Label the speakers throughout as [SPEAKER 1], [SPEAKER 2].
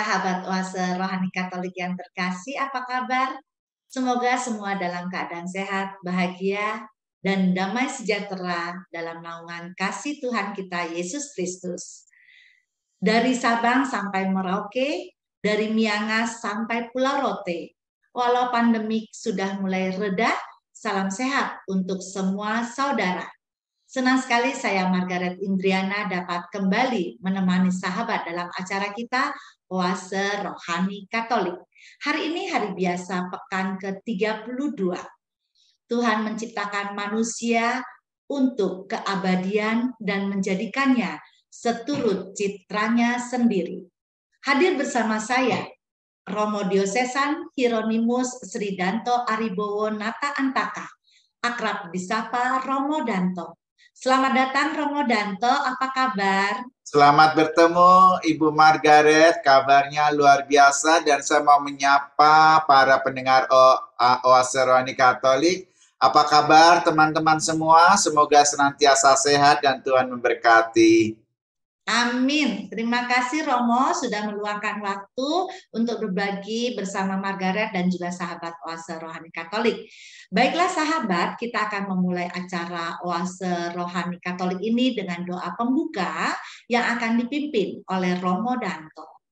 [SPEAKER 1] Sahabat Oase Rohani Katolik yang terkasih, apa kabar? Semoga semua dalam keadaan sehat, bahagia, dan damai sejahtera dalam naungan kasih Tuhan kita Yesus Kristus. Dari Sabang sampai Merauke, dari Miangas sampai Pulau Rote, walau pandemik sudah mulai reda, salam sehat untuk semua saudara. Senang sekali saya Margaret Indriana dapat kembali menemani sahabat dalam acara kita Oase Rohani Katolik. Hari ini hari biasa pekan ke-32. Tuhan menciptakan manusia untuk keabadian dan menjadikannya seturut citranya sendiri. Hadir bersama saya Romo Diosesan Hieronimus Sridanto Aribowo Nata Antaka, akrab disapa Romo Danto. Selamat datang Romo Danto, apa kabar?
[SPEAKER 2] Selamat bertemu Ibu Margaret, kabarnya luar biasa dan saya mau menyapa para pendengar Oase Rohani Katolik. Apa kabar teman-teman semua? Semoga senantiasa sehat dan Tuhan memberkati.
[SPEAKER 1] Amin. Terima kasih Romo sudah meluangkan waktu untuk berbagi bersama Margaret dan juga sahabat Oase Rohani Katolik. Baiklah sahabat, kita akan memulai acara Oase Rohani Katolik ini dengan doa pembuka yang akan dipimpin oleh Romo Danto.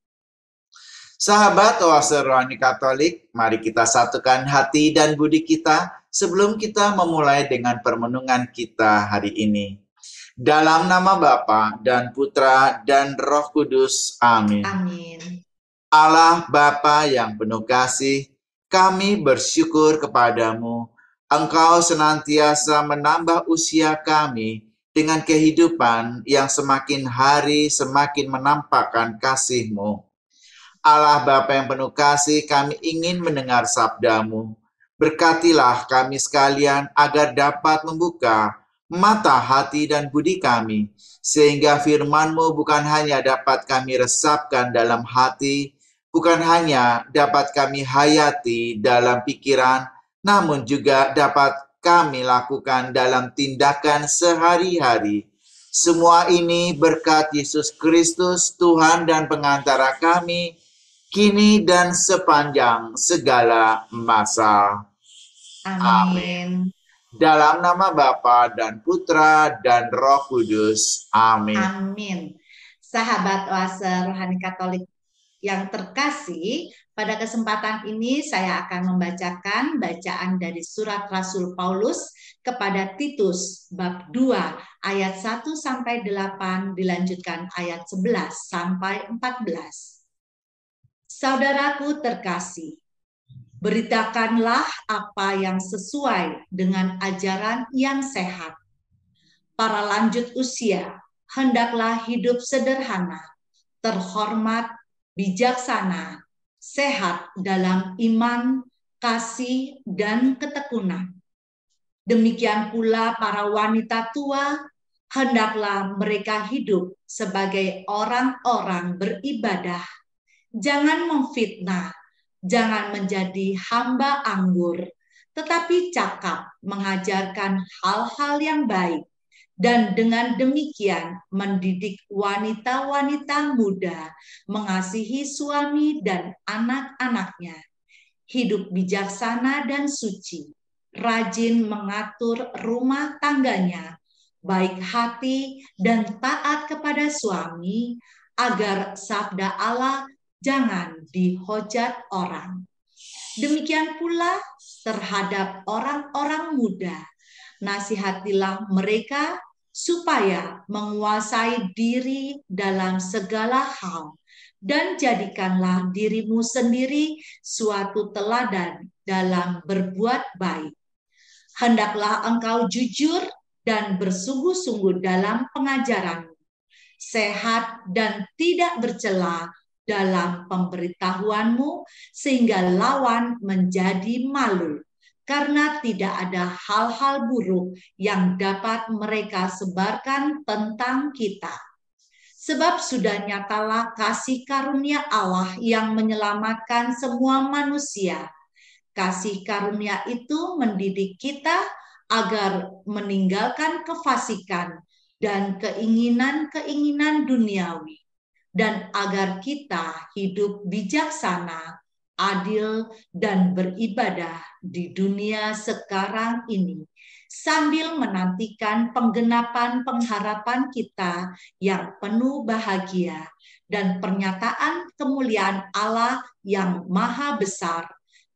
[SPEAKER 2] Sahabat Oase Rohani Katolik, mari kita satukan hati dan budi kita sebelum kita memulai dengan permenungan kita hari ini. Dalam nama Bapa dan Putra dan Roh Kudus. Amin.
[SPEAKER 1] Amin.
[SPEAKER 2] Allah Bapa yang penuh kasih, kami bersyukur kepadamu. Engkau senantiasa menambah usia kami dengan kehidupan yang semakin hari semakin menampakkan kasih-Mu. Allah Bapa yang penuh kasih, kami ingin mendengar sabda-Mu. Berkatilah kami sekalian agar dapat membuka mata hati dan budi kami, sehingga firman-Mu bukan hanya dapat kami resapkan dalam hati, bukan hanya dapat kami hayati dalam pikiran, namun juga dapat kami lakukan dalam tindakan sehari-hari. Semua ini berkat Yesus Kristus, Tuhan dan pengantara kami, kini dan sepanjang segala masa.
[SPEAKER 1] Amin.
[SPEAKER 2] Dalam nama Bapa dan Putra dan Roh Kudus. Amin.
[SPEAKER 1] Amin. Sahabat Oase Rohani Katolik yang terkasih, pada kesempatan ini saya akan membacakan bacaan dari surat Rasul Paulus kepada Titus bab 2 ayat 1 sampai 8 dilanjutkan ayat 11 sampai 14. Saudaraku terkasih, beritakanlah apa yang sesuai dengan ajaran yang sehat. Para lanjut usia hendaklah hidup sederhana, terhormat, bijaksana, sehat dalam iman, kasih, dan ketekunan. Demikian pula para wanita tua, hendaklah mereka hidup sebagai orang-orang beribadah. Jangan memfitnah, jangan menjadi hamba anggur, tetapi cakap mengajarkan hal-hal yang baik, dan dengan demikian mendidik wanita-wanita muda mengasihi suami dan anak-anaknya, hidup bijaksana dan suci, rajin mengatur rumah tangganya, baik hati dan taat kepada suami, agar sabda Allah jangan dihujat orang. Demikian pula terhadap orang-orang muda, nasihatilah mereka supaya menguasai diri dalam segala hal, dan jadikanlah dirimu sendiri suatu teladan dalam berbuat baik. Hendaklah engkau jujur dan bersungguh-sungguh dalam pengajaranmu, sehat dan tidak bercela dalam pemberitahuanmu, sehingga lawan menjadi malu, karena tidak ada hal-hal buruk yang dapat mereka sebarkan tentang kita. Sebab sudah nyatalah kasih karunia Allah yang menyelamatkan semua manusia. Kasih karunia itu mendidik kita agar meninggalkan kefasikan dan keinginan-keinginan duniawi, dan agar kita hidup bijaksana, adil, dan beribadah di dunia sekarang ini, sambil menantikan penggenapan pengharapan kita yang penuh bahagia dan pernyataan kemuliaan Allah yang maha besar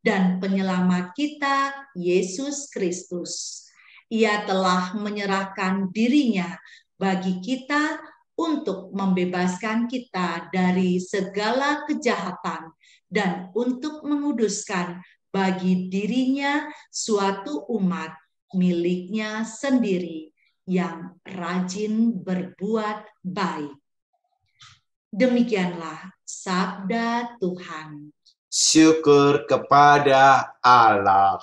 [SPEAKER 1] dan penyelamat kita, Yesus Kristus. Ia telah menyerahkan dirinya bagi kita untuk membebaskan kita dari segala kejahatan dan untuk menguduskan bagi dirinya suatu umat miliknya sendiri yang rajin berbuat baik. Demikianlah sabda Tuhan.
[SPEAKER 2] Syukur kepada Allah.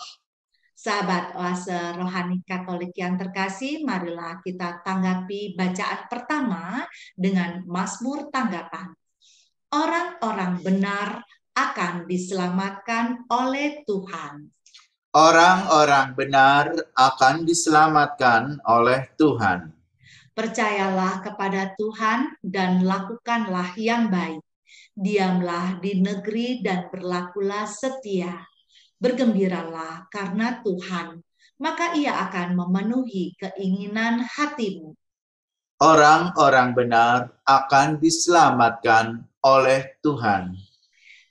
[SPEAKER 1] Sahabat Oase Rohani Katolik yang terkasih, marilah kita tanggapi bacaan pertama dengan Mazmur tanggapan. Orang-orang benar akan diselamatkan oleh Tuhan.
[SPEAKER 2] Orang-orang benar akan diselamatkan oleh Tuhan.
[SPEAKER 1] Percayalah kepada Tuhan dan lakukanlah yang baik. Diamlah di negeri dan berlakulah setia. Bergembiralah karena Tuhan, maka Ia akan memenuhi keinginan hatimu.
[SPEAKER 2] Orang-orang benar akan diselamatkan oleh Tuhan.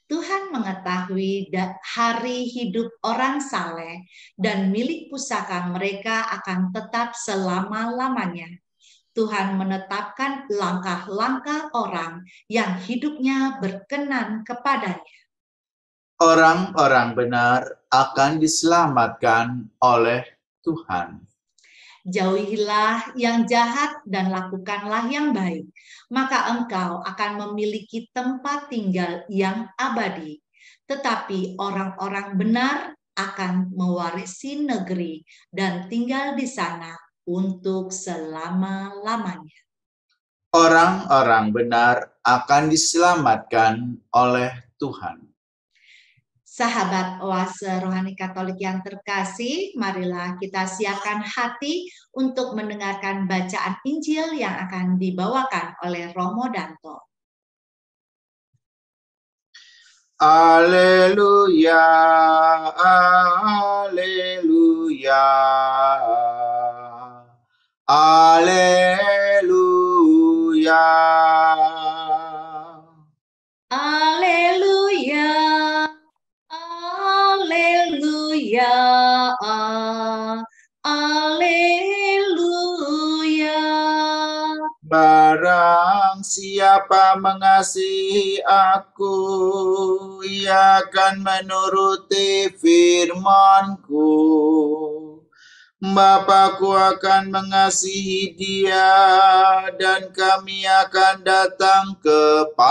[SPEAKER 1] Tuhan mengetahui hari hidup orang saleh dan milik pusaka mereka akan tetap selama-lamanya. Tuhan menetapkan langkah-langkah orang yang hidupnya berkenan kepadanya.
[SPEAKER 2] Orang-orang benar akan diselamatkan oleh Tuhan.
[SPEAKER 1] Jauhilah yang jahat dan lakukanlah yang baik, maka engkau akan memiliki tempat tinggal yang abadi. Tetapi orang-orang benar akan mewarisi negeri dan tinggal di sana untuk selama-lamanya.
[SPEAKER 2] Orang-orang benar akan diselamatkan oleh Tuhan.
[SPEAKER 1] Sahabat Oase Rohani Katolik yang terkasih, marilah kita siapkan hati untuk mendengarkan bacaan Injil yang akan dibawakan oleh Romo Danto.
[SPEAKER 2] Haleluya, haleluya, haleluya.
[SPEAKER 1] Haleluya, haleluya, haleluya.
[SPEAKER 2] Barang siapa mengasihi aku, ia akan menuruti firman-Ku. Bapa-Ku akan mengasihi dia, dan kami akan datang kepadanya.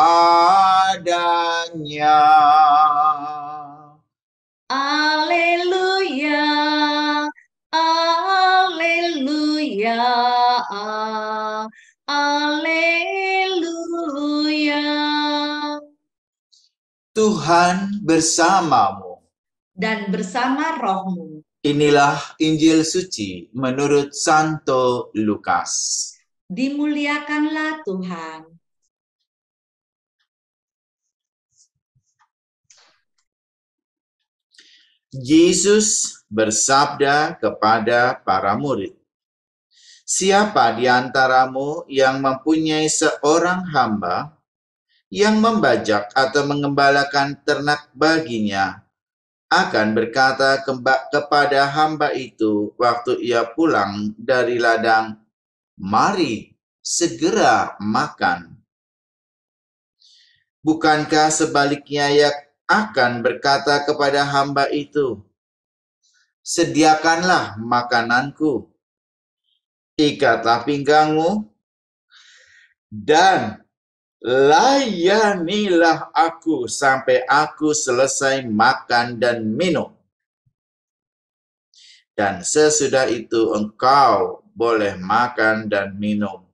[SPEAKER 1] Haleluya, haleluya, haleluya.
[SPEAKER 2] Tuhan bersamamu.
[SPEAKER 1] Dan bersama rohmu.
[SPEAKER 2] Inilah Injil suci menurut Santo Lukas.
[SPEAKER 1] Dimuliakanlah Tuhan.
[SPEAKER 2] Yesus bersabda kepada para murid, "Siapa di antaramu yang mempunyai seorang hamba yang membajak atau mengembalakan ternak baginya, akan berkata kepada hamba itu waktu ia pulang dari ladang, 'Mari, segera makan.' Bukankah sebaliknya ia akan berkata kepada hamba itu, 'Sediakanlah makananku, ikatlah pinggangmu, dan layanilah aku sampai aku selesai makan dan minum. Dan sesudah itu engkau boleh makan dan minum.'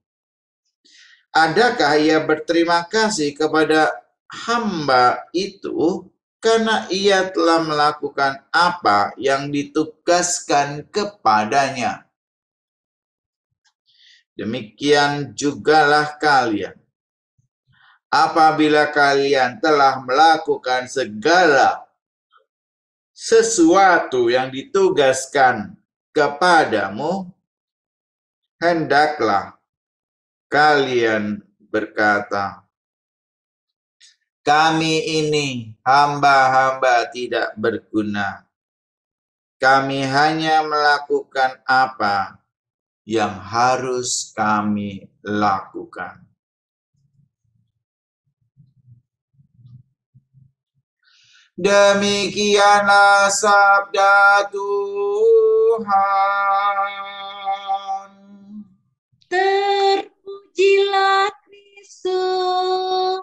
[SPEAKER 2] Adakah ia berterima kasih kepada hamba itu karena ia telah melakukan apa yang ditugaskan kepadanya? Demikian jugalah kalian. apabila kalian telah melakukan segala sesuatu yang ditugaskan kepadamu, hendaklah kalian berkata, kami ini hamba-hamba tidak berguna. Kami hanya melakukan apa yang harus kami lakukan. Demikianlah sabda Tuhan.
[SPEAKER 1] Terpujilah Kristus.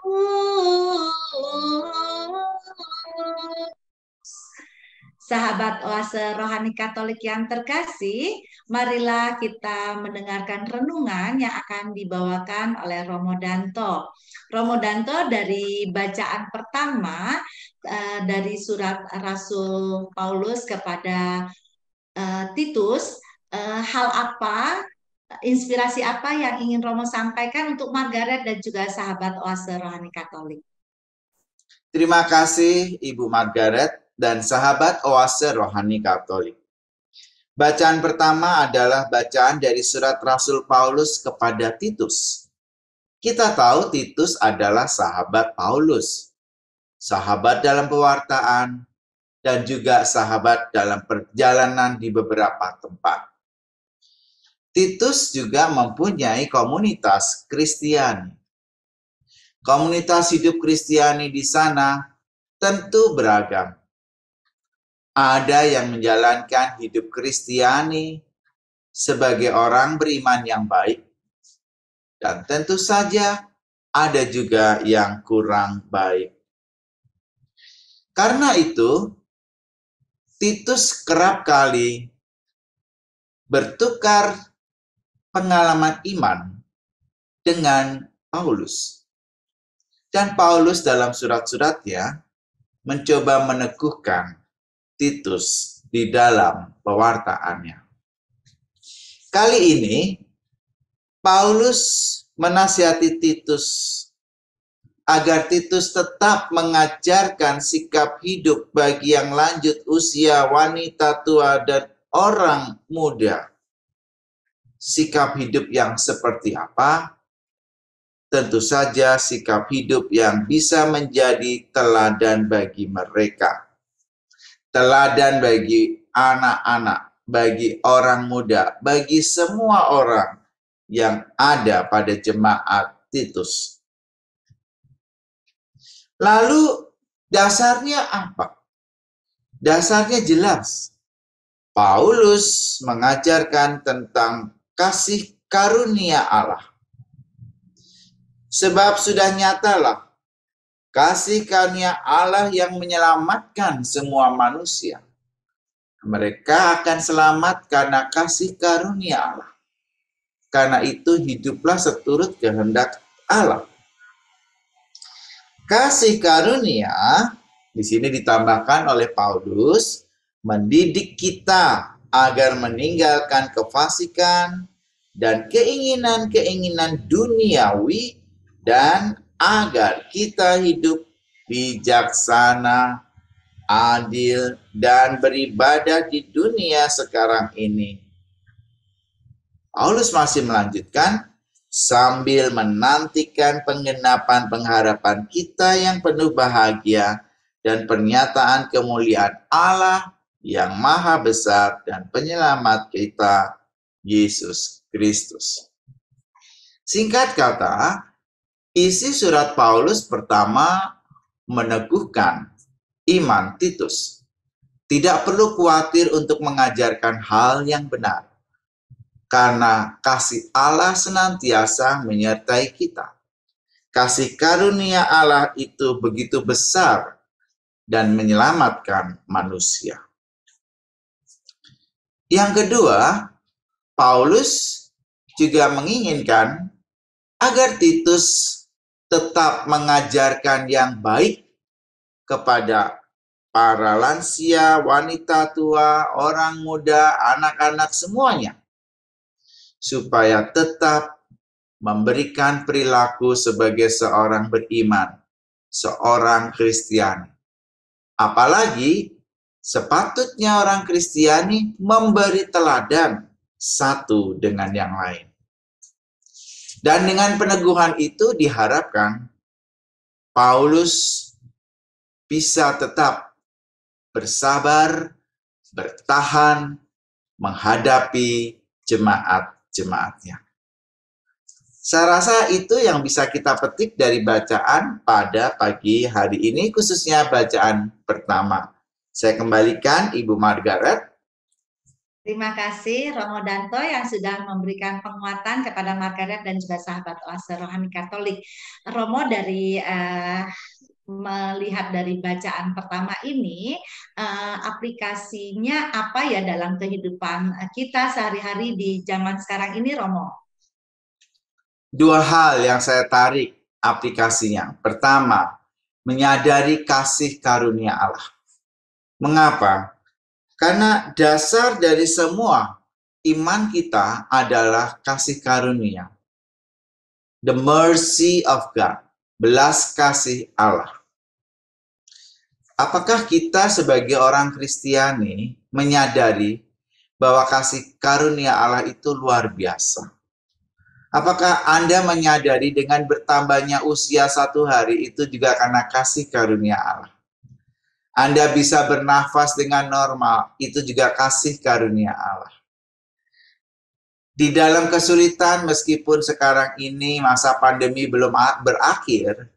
[SPEAKER 1] Sahabat Oase Rohani Katolik yang terkasih, marilah kita mendengarkan renungan yang akan dibawakan oleh Romo Danto. Romo Danto dari bacaan pertama dari surat Rasul Paulus kepada Titus, hal apa, inspirasi apa yang ingin Romo sampaikan untuk Margaret dan juga sahabat Oase Rohani Katolik?
[SPEAKER 2] Terima kasih Ibu Margaret dan sahabat Oase Rohani Katolik. Bacaan pertama adalah bacaan dari surat Rasul Paulus kepada Titus. Kita tahu Titus adalah sahabat Paulus, sahabat dalam pewartaan, dan juga sahabat dalam perjalanan di beberapa tempat. Titus juga mempunyai komunitas Kristiani. Komunitas hidup Kristiani di sana tentu beragam. Ada yang menjalankan hidup Kristiani sebagai orang beriman yang baik, dan tentu saja ada juga yang kurang baik. Karena itu, Titus kerap kali bertukar pengalaman iman dengan Paulus. Dan Paulus dalam surat-suratnya mencoba meneguhkan Titus di dalam pewartaannya. Kali ini, Paulus menasihati Titus agar Titus tetap mengajarkan sikap hidup bagi yang lanjut usia, wanita tua, dan orang muda. Sikap hidup yang seperti apa? Tentu saja sikap hidup yang bisa menjadi teladan bagi mereka. Teladan bagi anak-anak, bagi orang muda, bagi semua orang yang ada pada jemaat Titus. Lalu dasarnya apa? Dasarnya jelas. Paulus mengajarkan tentang kasih karunia Allah. Sebab sudah nyatalah kasih karunia Allah yang menyelamatkan semua manusia. Mereka akan selamat karena kasih karunia Allah. Karena itu hiduplah seturut kehendak Allah. Kasih karunia di sini ditambahkan oleh Paulus mendidik kita agar meninggalkan kefasikan dan keinginan-keinginan duniawi dan agar kita hidup bijaksana, adil, dan beribadah di dunia sekarang ini. Paulus masih melanjutkan sambil menantikan penggenapan pengharapan kita yang penuh bahagia dan pernyataan kemuliaan Allah yang maha besar dan penyelamat kita, Yesus Kristus. Singkat kata, isi surat Paulus pertama meneguhkan iman Titus. Tidak perlu khawatir untuk mengajarkan hal yang benar, karena kasih Allah senantiasa menyertai kita. Kasih karunia Allah itu begitu besar dan menyelamatkan manusia. Yang kedua, Paulus juga menginginkan agar Titus tetap mengajarkan yang baik kepada para lansia, wanita tua, orang muda, anak-anak semuanya, supaya tetap memberikan perilaku sebagai seorang beriman, seorang Kristiani. Apalagi sepatutnya orang Kristiani memberi teladan satu dengan yang lain. Dan dengan peneguhan itu diharapkan Paulus bisa tetap bersabar, bertahan, menghadapi jemaat-jemaatnya. Saya rasa itu yang bisa kita petik dari bacaan pada pagi hari ini, khususnya bacaan pertama. Saya kembalikan Ibu Margaret.
[SPEAKER 1] Terima kasih Romo Danto yang sudah memberikan penguatan kepada Margaret dan juga sahabat Oase Rohani Katolik. Romo, dari melihat dari bacaan pertama ini, aplikasinya apa ya dalam kehidupan kita sehari-hari di zaman sekarang ini, Romo?
[SPEAKER 2] Dua hal yang saya tarik aplikasinya. Pertama, menyadari kasih karunia Allah. Mengapa? Karena dasar dari semua iman kita adalah kasih karunia. The mercy of God. Belas kasih Allah. Apakah kita sebagai orang Kristiani menyadari bahwa kasih karunia Allah itu luar biasa? Apakah Anda menyadari dengan bertambahnya usia 1 hari itu juga karena kasih karunia Allah? Anda bisa bernafas dengan normal, itu juga kasih karunia Allah. Di dalam kesulitan, meskipun sekarang ini masa pandemi belum berakhir,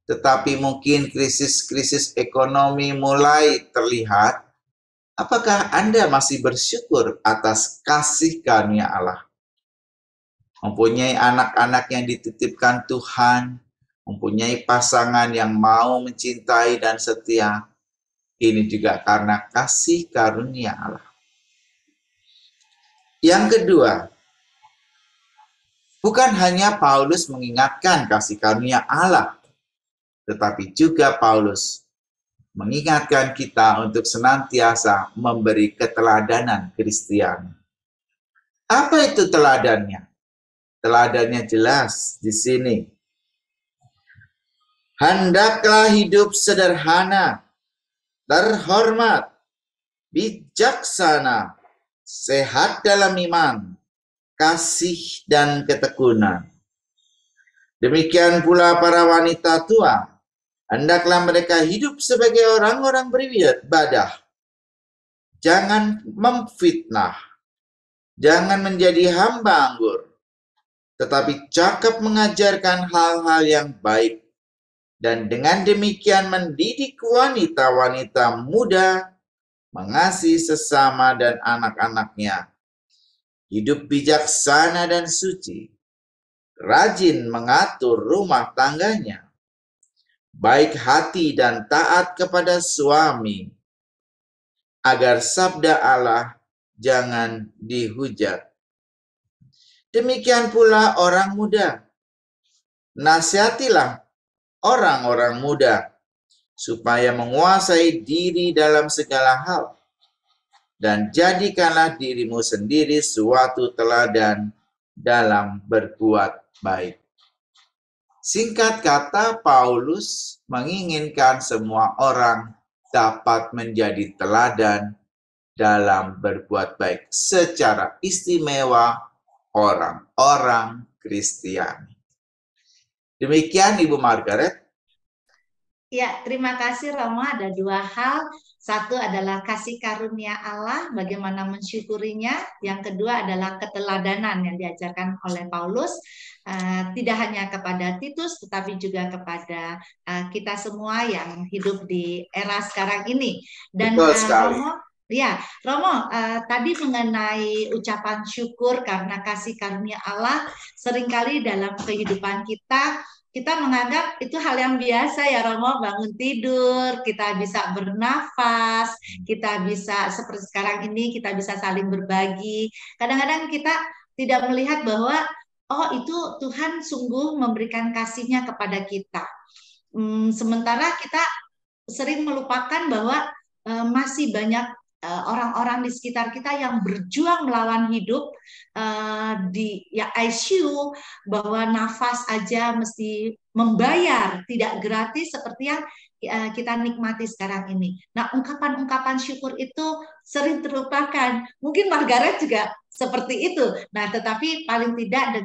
[SPEAKER 2] tetapi mungkin krisis-krisis ekonomi mulai terlihat, apakah Anda masih bersyukur atas kasih karunia Allah? Mempunyai anak-anak yang dititipkan Tuhan, mempunyai pasangan yang mau mencintai dan setia, ini juga karena kasih karunia Allah. Yang kedua, bukan hanya Paulus mengingatkan kasih karunia Allah, tetapi juga Paulus mengingatkan kita untuk senantiasa memberi keteladanan Kristiani. Apa itu teladannya? Teladannya jelas di sini. Hendaklah hidup sederhana, terhormat, bijaksana, sehat dalam iman, kasih dan ketekunan. Demikian pula para wanita tua, hendaklah mereka hidup sebagai orang-orang beribadah. Jangan memfitnah, jangan menjadi hamba anggur, tetapi cakap mengajarkan hal-hal yang baik. Dan dengan demikian mendidik wanita-wanita muda, mengasihi sesama dan anak-anaknya, hidup bijaksana dan suci, rajin mengatur rumah tangganya, baik hati dan taat kepada suami, agar sabda Allah jangan dihujat. Demikian pula orang muda, nasihatilah orang-orang muda supaya menguasai diri dalam segala hal, dan jadikanlah dirimu sendiri suatu teladan dalam berbuat baik. Singkat kata, Paulus menginginkan semua orang dapat menjadi teladan dalam berbuat baik, secara istimewa orang-orang Kristiani. Demikian Ibu Margaret.
[SPEAKER 1] Ya, terima kasih Romo. Ada 2 hal. Satu adalah kasih karunia Allah, bagaimana mensyukurinya. Yang kedua adalah keteladanan yang diajarkan oleh Paulus. Tidak hanya kepada Titus, tetapi juga kepada kita semua yang hidup di era sekarang ini. Dan Romo, ya, Romo, tadi mengenai ucapan syukur karena kasih karunia Allah, seringkali dalam kehidupan kita menganggap itu hal yang biasa ya Romo, bangun tidur, kita bisa bernafas, kita bisa seperti sekarang ini, kita bisa saling berbagi. Kadang-kadang kita tidak melihat bahwa, oh itu Tuhan sungguh memberikan kasih-Nya kepada kita. Sementara kita sering melupakan bahwa masih banyak orang-orang di sekitar kita yang berjuang melawan hidup di ya ICU, bahwa nafas aja mesti membayar, tidak gratis seperti yang kita nikmati sekarang ini. Nah, ungkapan-ungkapan syukur itu sering terlupakan. Mungkin Margaret juga seperti itu. Nah, tetapi paling tidak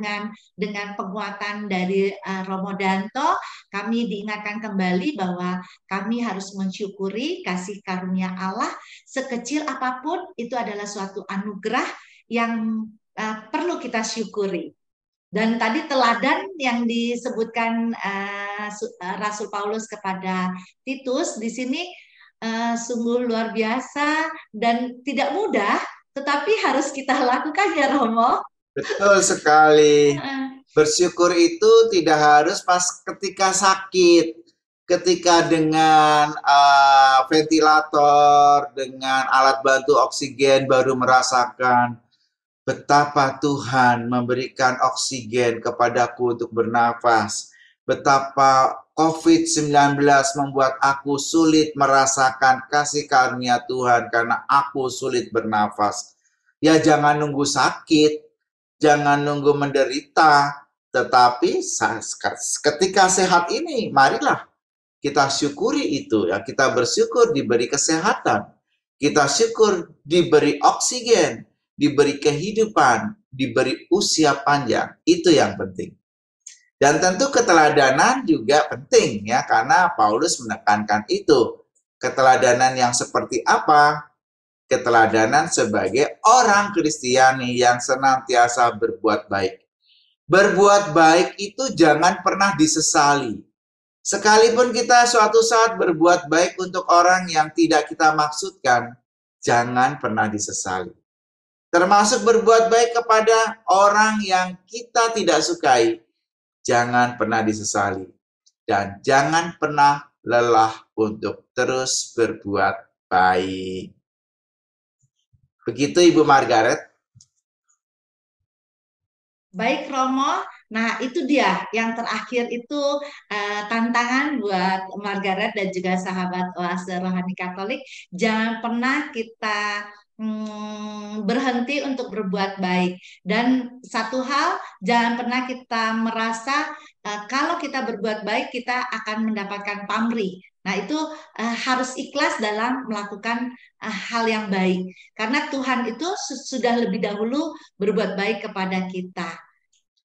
[SPEAKER 1] dengan penguatan dari Romo Danto, kami diingatkan kembali bahwa kami harus mensyukuri kasih karunia Allah. Sekecil apapun itu adalah suatu anugerah yang perlu kita syukuri. Dan tadi teladan yang disebutkan Rasul Paulus kepada Titus di sini sungguh luar biasa dan tidak mudah, tetapi harus kita lakukan ya Romo.
[SPEAKER 2] Betul sekali. Bersyukur itu tidak harus pas ketika sakit, ketika dengan ventilator, dengan alat bantu oksigen baru merasakan betapa Tuhan memberikan oksigen kepadaku untuk bernafas. Betapa COVID-19 membuat aku sulit merasakan kasih karunia Tuhan karena aku sulit bernafas. Ya, jangan nunggu sakit, jangan nunggu menderita, tetapi ketika sehat ini, marilah kita syukuri itu. Ya, kita bersyukur diberi kesehatan, kita syukur diberi oksigen, diberi kehidupan, diberi usia panjang. Itu yang penting. Dan tentu keteladanan juga penting ya, karena Paulus menekankan itu. Keteladanan yang seperti apa? Keteladanan sebagai orang Kristiani yang senantiasa berbuat baik. Berbuat baik itu jangan pernah disesali. Sekalipun kita suatu saat berbuat baik untuk orang yang tidak kita maksudkan, jangan pernah disesali. Termasuk berbuat baik kepada orang yang kita tidak sukai, jangan pernah disesali. Dan jangan pernah lelah untuk terus berbuat baik. Begitu Ibu Margaret.
[SPEAKER 1] Baik Romo, nah itu dia yang terakhir itu tantangan buat Margaret dan juga sahabat Oase Rohani Katolik. Jangan pernah kita berhenti untuk berbuat baik. Dan satu hal, jangan pernah kita merasa kalau kita berbuat baik kita akan mendapatkan pamrih. Nah itu harus ikhlas dalam melakukan hal yang baik. Karena Tuhan itu sudah lebih dahulu berbuat baik kepada kita.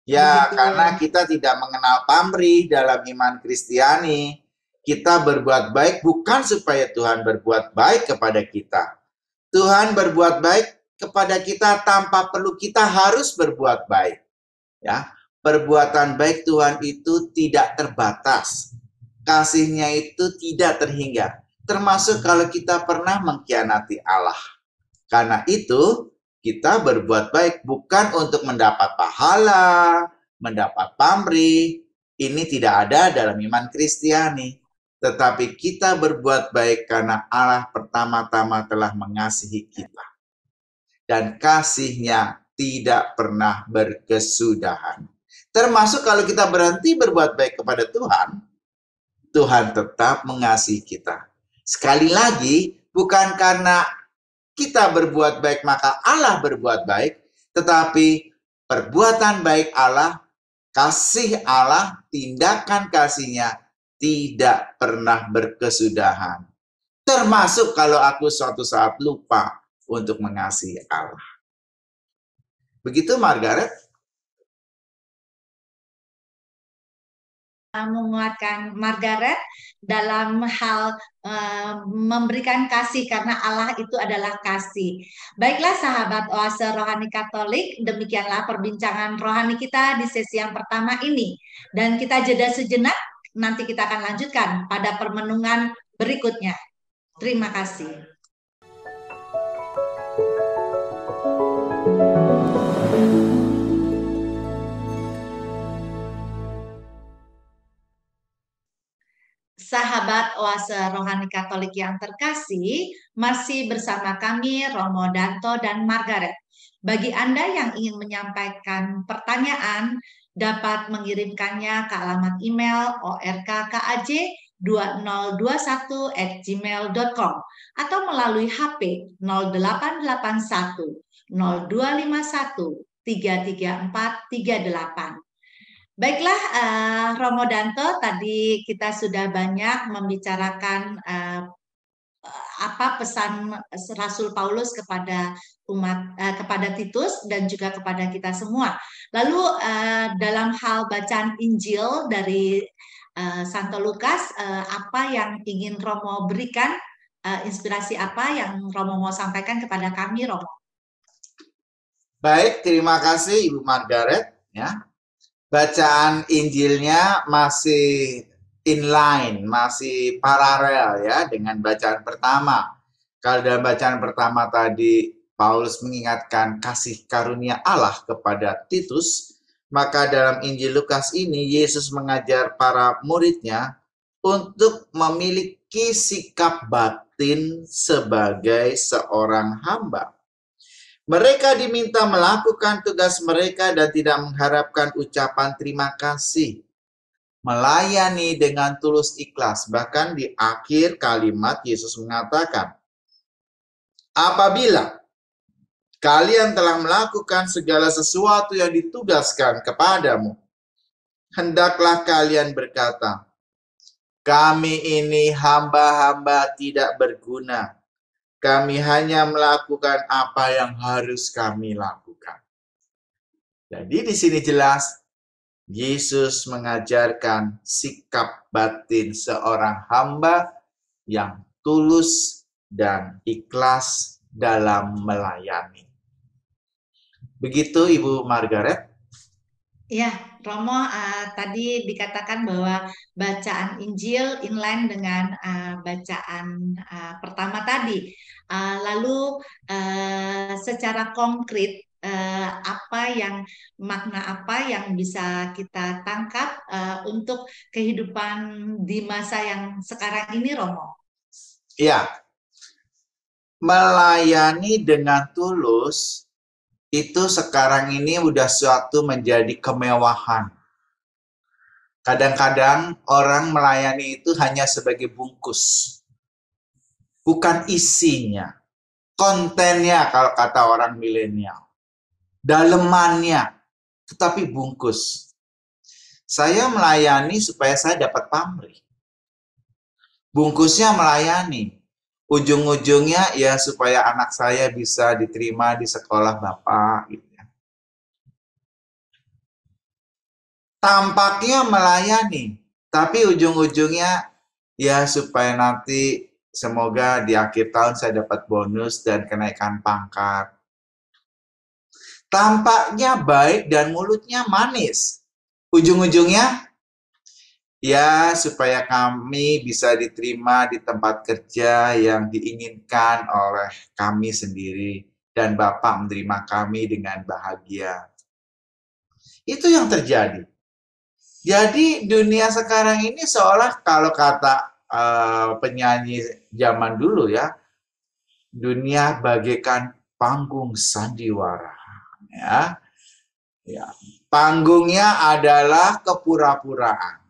[SPEAKER 2] Ya, karena kita tidak mengenal pamrih dalam iman Kristiani. Kita berbuat baik bukan supaya Tuhan berbuat baik kepada kita. Tuhan berbuat baik kepada kita tanpa perlu kita harus berbuat baik. Ya, perbuatan baik Tuhan itu tidak terbatas. Kasihnya itu tidak terhingga. Termasuk kalau kita pernah mengkhianati Allah. Karena itu, kita berbuat baik bukan untuk mendapat pahala, mendapat pamrih. Ini tidak ada dalam iman Kristiani. Tetapi kita berbuat baik karena Allah pertama-tama telah mengasihi kita. Dan kasihnya tidak pernah berkesudahan. Termasuk kalau kita berhenti berbuat baik kepada Tuhan, Tuhan tetap mengasihi kita. Sekali lagi, bukan karena kita berbuat baik maka Allah berbuat baik, tetapi perbuatan baik Allah, kasih Allah, tindakan kasihnya tidak pernah berkesudahan. Termasuk kalau aku suatu saat lupa untuk mengasihi Allah. Begitu Margaret?
[SPEAKER 1] Menguatkan Margaret dalam hal memberikan kasih karena Allah itu adalah kasih. Baiklah sahabat Oase Rohani Katolik, demikianlah perbincangan rohani kita di sesi yang pertama ini. Dan kita jeda sejenak, nanti kita akan lanjutkan pada permenungan berikutnya. Terima kasih. Sahabat Oase Rohani Katolik yang terkasih, masih bersama kami Romo Danto dan Margaret. Bagi Anda yang ingin menyampaikan pertanyaan, dapat mengirimkannya ke alamat email orkkaj 2021@gmail.com atau melalui HP 0881 0251 33438. Baiklah, Romo Danto, tadi kita sudah banyak membicarakan apa pesan Rasul Paulus kepada kepada Titus dan juga kepada kita semua. Lalu dalam hal bacaan Injil dari Santo Lukas, apa yang ingin Romo berikan, inspirasi apa yang Romo mau sampaikan kepada kami, Romo?
[SPEAKER 2] Baik, terima kasih Ibu Margaret. Ya, bacaan Injilnya masih inline, masih paralel ya dengan bacaan pertama. Kalau dalam bacaan pertama tadi Paulus mengingatkan kasih karunia Allah kepada Titus, maka dalam Injil Lukas ini Yesus mengajar para muridnya untuk memiliki sikap batin sebagai seorang hamba. Mereka diminta melakukan tugas mereka dan tidak mengharapkan ucapan terima kasih. Melayani dengan tulus ikhlas. Bahkan di akhir kalimat Yesus mengatakan, apabila kalian telah melakukan segala sesuatu yang ditugaskan kepadamu, hendaklah kalian berkata, kami ini hamba-hamba tidak berguna. Kami hanya melakukan apa yang harus kami lakukan. Jadi di sini jelas Yesus mengajarkan sikap batin seorang hamba yang tulus dan ikhlas dalam melayani. Begitu Ibu Margaret.
[SPEAKER 1] Ya, Romo, tadi dikatakan bahwa bacaan Injil inline dengan bacaan pertama tadi. Lalu secara konkret, makna apa yang bisa kita tangkap untuk kehidupan di masa yang sekarang ini, Romo?
[SPEAKER 2] Ya, melayani dengan tulus itu sekarang ini udah suatu menjadi kemewahan. Kadang-kadang orang melayani itu hanya sebagai bungkus. Bukan isinya. Kontennya kalau kata orang milenial. Dalemannya. Tetapi bungkus. Saya melayani supaya saya dapat pamrih. Bungkusnya melayani. Ujung-ujungnya ya supaya anak saya bisa diterima di sekolah Bapak. Gitu ya. Tampaknya melayani, tapi ujung-ujungnya ya supaya nanti semoga di akhir tahun saya dapat bonus dan kenaikan pangkat. Tampaknya baik dan mulutnya manis. Ujung-ujungnya ya supaya kami bisa diterima di tempat kerja yang diinginkan oleh kami sendiri dan Bapak menerima kami dengan bahagia. Itu yang terjadi. Jadi dunia sekarang ini seolah kalau kata penyanyi zaman dulu ya, dunia bagaikan panggung sandiwara. Ya. Panggungnya adalah kepura-puraan.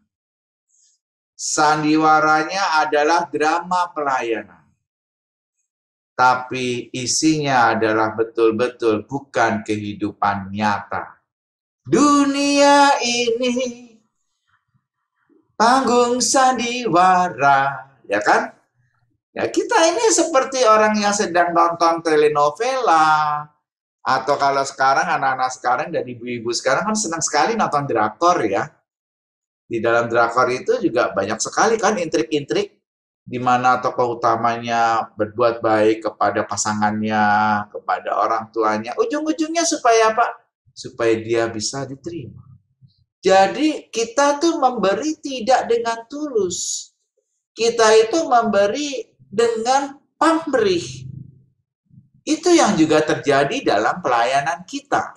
[SPEAKER 2] Sandiwaranya adalah drama pelayanan. Tapi isinya adalah betul-betul bukan kehidupan nyata. Dunia ini panggung sandiwara, ya kan? Ya, kita ini seperti orang yang sedang nonton telenovela, atau kalau sekarang anak-anak sekarang dan ibu-ibu sekarang kan senang sekali nonton drakor ya. Di dalam drakor itu juga banyak sekali kan intrik-intrik di mana tokoh utamanya berbuat baik kepada pasangannya, kepada orang tuanya. Ujung-ujungnya supaya apa? Supaya dia bisa diterima. Jadi kita tuh memberi tidak dengan tulus. Kita itu memberi dengan pamrih. Itu yang juga terjadi dalam pelayanan kita.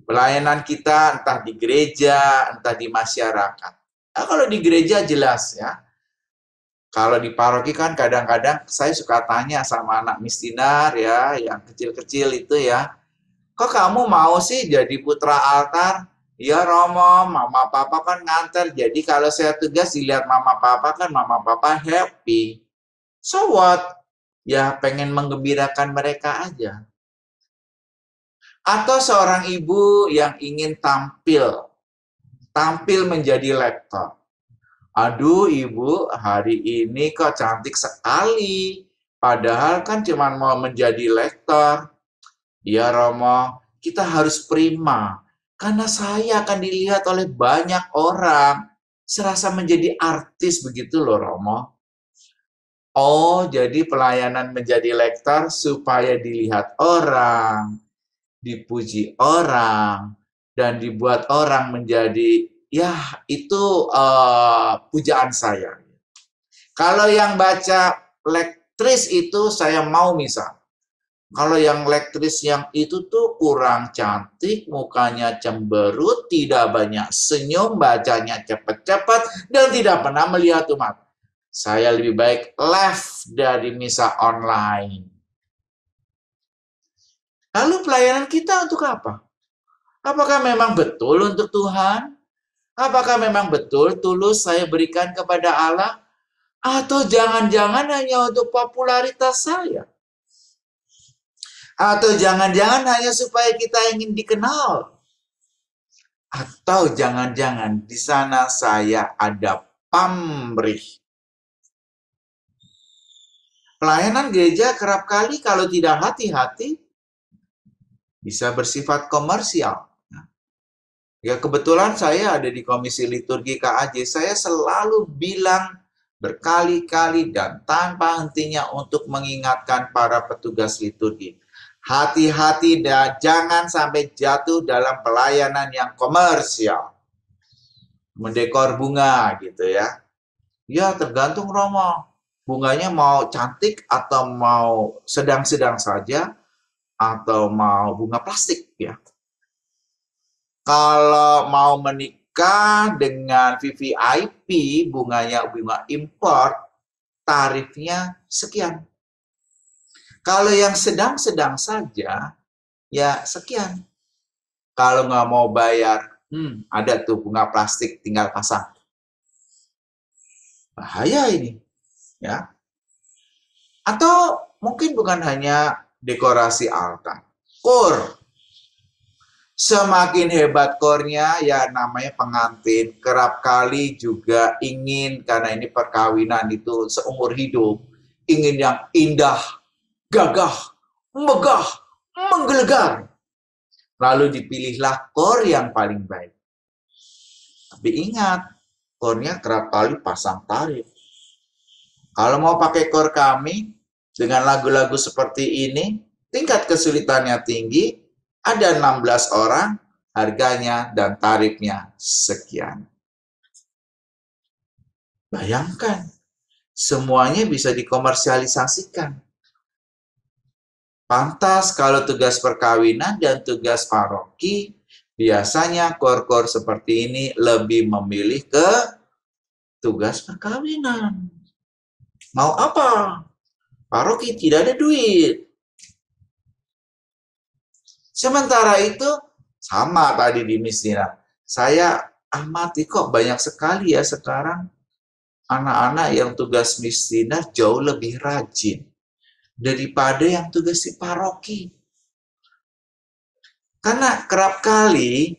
[SPEAKER 2] Pelayanan kita entah di gereja, entah di masyarakat. Nah, kalau di gereja jelas ya. Kalau di paroki kan kadang-kadang saya suka tanya sama anak mistinar ya, yang kecil-kecil itu ya. Kok kamu mau sih jadi putra altar? Ya Romo, mama papa kan nganter, jadi kalau saya tugas dilihat mama papa kan mama papa happy. So what? Ya pengen menggembirakan mereka aja. Atau seorang ibu yang ingin tampil menjadi lektor. Aduh ibu, hari ini kok cantik sekali. Padahal kan cuma mau menjadi lektor. Ya Romo, kita harus prima. Karena saya akan dilihat oleh banyak orang. Serasa menjadi artis begitu loh Romo. Oh, jadi pelayanan menjadi lektor supaya dilihat orang, dipuji orang, dan dibuat orang menjadi, ya itu pujaan saya. Kalau yang baca lektris itu saya mau misal. Kalau yang lektris yang itu tuh kurang cantik, mukanya cemberut, tidak banyak senyum, bacanya cepat-cepat, dan tidak pernah melihat umat. Saya lebih baik left dari misa online. Lalu pelayanan kita untuk apa? Apakah memang betul untuk Tuhan? Apakah memang betul tulus saya berikan kepada Allah? Atau jangan-jangan hanya untuk popularitas saya? Atau jangan-jangan hanya supaya kita ingin dikenal? Atau jangan-jangan di sana saya ada pamrih? Pelayanan gereja kerap kali kalau tidak hati-hati bisa bersifat komersial. Ya kebetulan saya ada di Komisi Liturgi KAJ, saya selalu bilang berkali-kali dan tanpa hentinya untuk mengingatkan para petugas liturgi. Hati-hati dan jangan sampai jatuh dalam pelayanan yang komersial. Mendekor bunga gitu ya. Ya tergantung Romo. Bunganya mau cantik atau mau sedang-sedang saja atau mau bunga plastik ya. Kalau mau menikah dengan VVIP, bunganya bunga import, tarifnya sekian. Kalau yang sedang-sedang saja, ya sekian. Kalau nggak mau bayar, ada tuh bunga plastik, tinggal pasang. Bahaya ini, ya. Atau mungkin bukan hanya dekorasi altar, kor. Semakin hebat kornya, ya namanya pengantin, kerap kali juga ingin, karena ini perkawinan itu seumur hidup, ingin yang indah, gagah, megah, menggelegar. Lalu dipilihlah kor yang paling baik. Tapi ingat, kornya kerap kali pasang tarif. Kalau mau pakai kor kami, dengan lagu-lagu seperti ini, tingkat kesulitannya tinggi, ada 16 orang, harganya dan tarifnya sekian. Bayangkan, semuanya bisa dikomersialisasikan. Pantas kalau tugas perkawinan dan tugas paroki, biasanya kor-kor seperti ini lebih memilih ke tugas perkawinan. Mau apa? Paroki tidak ada duit. Sementara itu, sama tadi di Mistina. Saya amati kok banyak sekali ya sekarang anak-anak yang tugas Mistina jauh lebih rajin daripada yang tugas di paroki. Karena kerap kali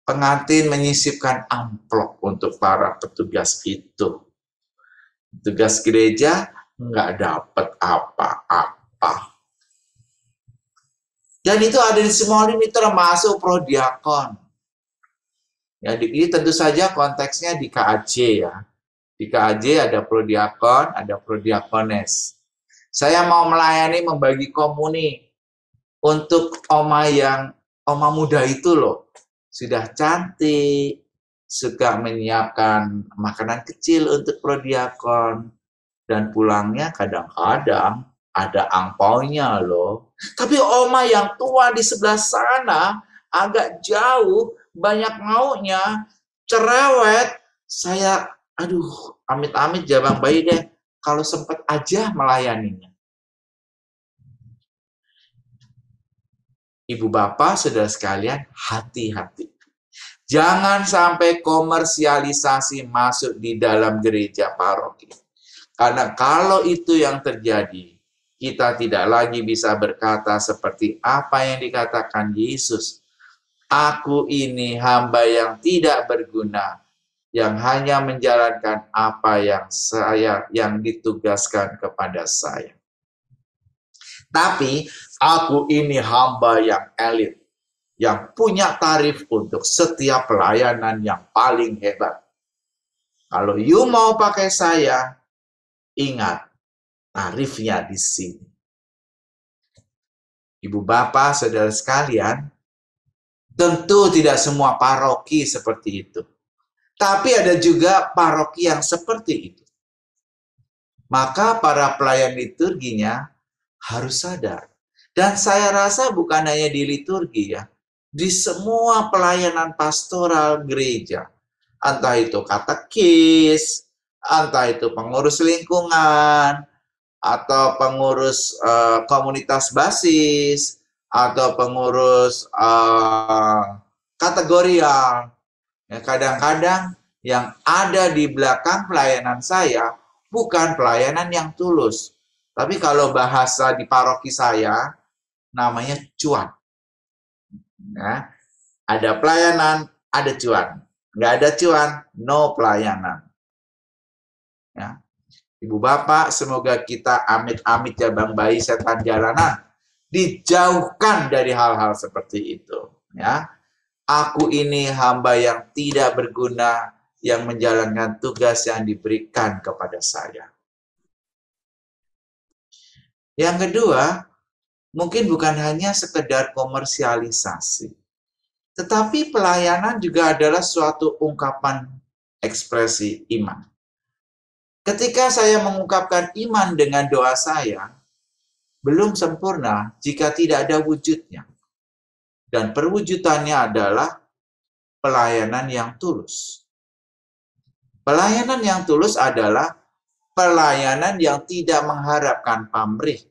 [SPEAKER 2] pengantin menyisipkan amplop untuk para petugas itu. Tugas gereja nggak dapat apa-apa. Dan itu ada di semua lini termasuk prodiakon. Ya, ini tentu saja konteksnya di KAJ ya. Di KAJ ada prodiakon, ada prodiakones. Saya mau melayani membagi komuni untuk oma muda itu loh. Sudah cantik, suka menyiapkan makanan kecil untuk prodiakon. Dan pulangnya kadang-kadang ada angpaunya loh. Tapi oma yang tua di sebelah sana agak jauh, banyak maunya, cerewet. Saya, aduh, amit-amit jabang bayi deh. Kalau sempat aja melayaninya. Ibu bapak, saudara sekalian, hati-hati. Jangan sampai komersialisasi masuk di dalam gereja paroki. Karena kalau itu yang terjadi, kita tidak lagi bisa berkata seperti apa yang dikatakan Yesus. Aku ini hamba yang tidak berguna, yang hanya menjalankan apa yang ditugaskan kepada saya. Tapi aku ini hamba yang elit, yang punya tarif untuk setiap pelayanan yang paling hebat. Kalau you mau pakai saya, ingat tarifnya di sini. Ibu bapak, saudara sekalian, tentu tidak semua paroki seperti itu. Tapi ada juga paroki yang seperti itu. Maka para pelayan liturginya harus sadar. Dan saya rasa bukan hanya di liturgi ya, di semua pelayanan pastoral gereja. Entah itu katekis, entah itu pengurus lingkungan, atau pengurus komunitas basis, atau pengurus kategorial. Ya, kadang-kadang yang ada di belakang pelayanan saya bukan pelayanan yang tulus. Tapi kalau bahasa di paroki saya, namanya cuan. Ya, ada pelayanan, ada cuan. Nggak ada cuan, no pelayanan. Ya. Ibu bapak, semoga kita amit-amit ya bang bayi setan jalanan dijauhkan dari hal-hal seperti itu. Ya, aku ini hamba yang tidak berguna, yang menjalankan tugas yang diberikan kepada saya. Yang kedua, mungkin bukan hanya sekedar komersialisasi, tetapi pelayanan juga adalah suatu ungkapan ekspresi iman. Ketika saya mengungkapkan iman dengan doa saya, belum sempurna jika tidak ada wujudnya. Dan perwujudannya adalah pelayanan yang tulus. Pelayanan yang tulus adalah pelayanan yang tidak mengharapkan pamrih.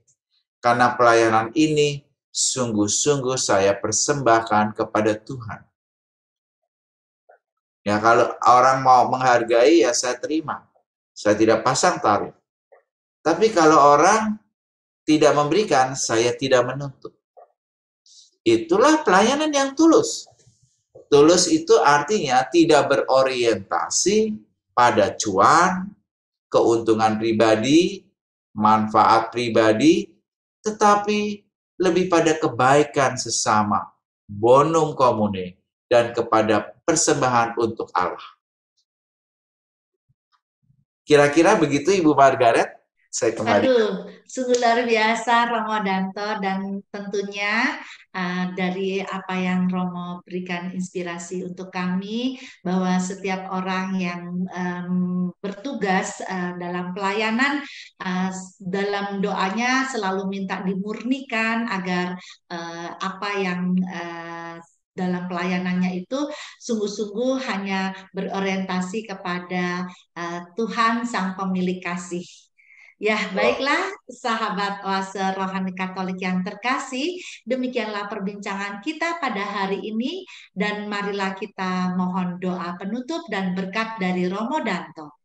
[SPEAKER 2] Karena pelayanan ini sungguh-sungguh saya persembahkan kepada Tuhan. Ya, kalau orang mau menghargai, ya saya terima. Saya tidak pasang tarif. Tapi kalau orang tidak memberikan, saya tidak menuntut. Itulah pelayanan yang tulus. Tulus itu artinya tidak berorientasi pada cuan, keuntungan pribadi, manfaat pribadi, tetapi lebih pada kebaikan sesama, bonum comune, dan kepada persembahan untuk Allah. Kira-kira begitu Ibu Margaret? Saya kembali.
[SPEAKER 1] Aduh, sungguh luar biasa Romo Danto, dan tentunya dari apa yang Romo berikan inspirasi untuk kami, bahwa setiap orang yang bertugas dalam pelayanan, dalam doanya selalu minta dimurnikan agar apa yang dalam pelayanannya itu sungguh-sungguh hanya berorientasi kepada Tuhan Sang Pemilik Kasih. Ya, baiklah sahabat Oase Rohani Katolik yang terkasih, demikianlah perbincangan kita pada hari ini, dan marilah kita mohon doa penutup dan berkat dari Romo Danto.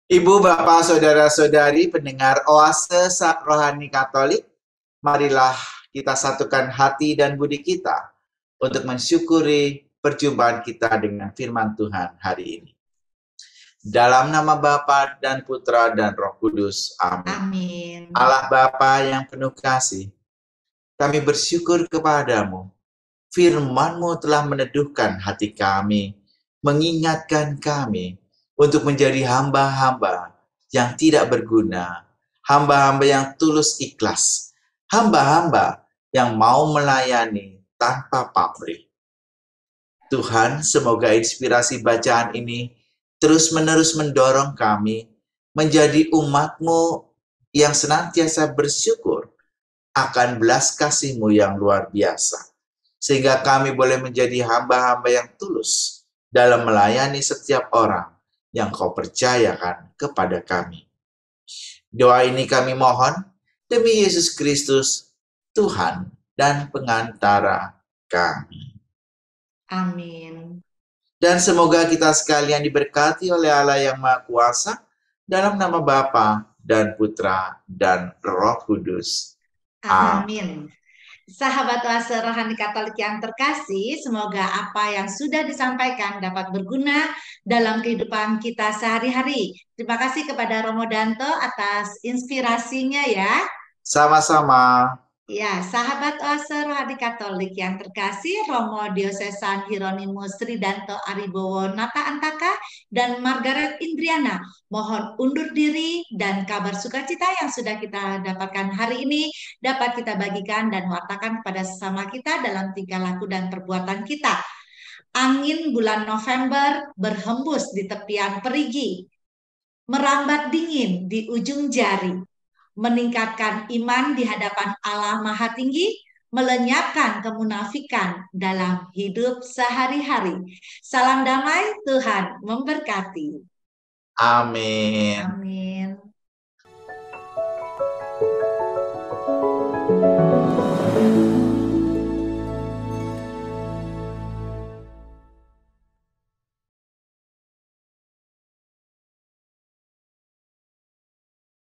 [SPEAKER 2] Ibu, Bapak, Saudara-saudari pendengar Oase Rohani Katolik, marilah kita satukan hati dan budi kita untuk mensyukuri perjumpaan kita dengan firman Tuhan hari ini. Dalam nama Bapa dan Putra dan Roh Kudus. Amin.
[SPEAKER 1] Amin.
[SPEAKER 2] Allah Bapa yang penuh kasih, kami bersyukur kepadamu. Firman-Mu telah meneduhkan hati kami, mengingatkan kami untuk menjadi hamba-hamba yang tidak berguna, hamba-hamba yang tulus ikhlas, hamba-hamba yang mau melayani tanpa pamrih. Tuhan, semoga inspirasi bacaan ini terus-menerus mendorong kami menjadi umat-Mu yang senantiasa bersyukur akan belas kasih-Mu yang luar biasa. Sehingga kami boleh menjadi hamba-hamba yang tulus dalam melayani setiap orang yang Kau percayakan kepada kami. Doa ini kami mohon demi Yesus Kristus, Tuhan dan pengantara kami.
[SPEAKER 1] Amin.
[SPEAKER 2] Dan semoga kita sekalian diberkati oleh Allah yang Maha Kuasa dalam nama Bapa dan Putra dan Roh Kudus. Amin.
[SPEAKER 1] Amin. Sahabat oase rohani Katolik yang terkasih, semoga apa yang sudah disampaikan dapat berguna dalam kehidupan kita sehari-hari. Terima kasih kepada Romo Danto atas inspirasinya ya.
[SPEAKER 2] Sama-sama.
[SPEAKER 1] Ya, sahabat oase rohani Katolik yang terkasih, Romo Diosesan Hieronymus Ridanto Aribowo Nata Antaka dan Margaret Indriana mohon undur diri, dan kabar sukacita yang sudah kita dapatkan hari ini dapat kita bagikan dan wartakan kepada sesama kita dalam tingkah laku dan perbuatan kita. Angin bulan November berhembus di tepian perigi, merambat dingin di ujung jari, meningkatkan iman di hadapan Allah Maha Tinggi, melenyapkan kemunafikan dalam hidup sehari-hari. Salam damai, Tuhan memberkati.
[SPEAKER 2] Amin.
[SPEAKER 1] Amin.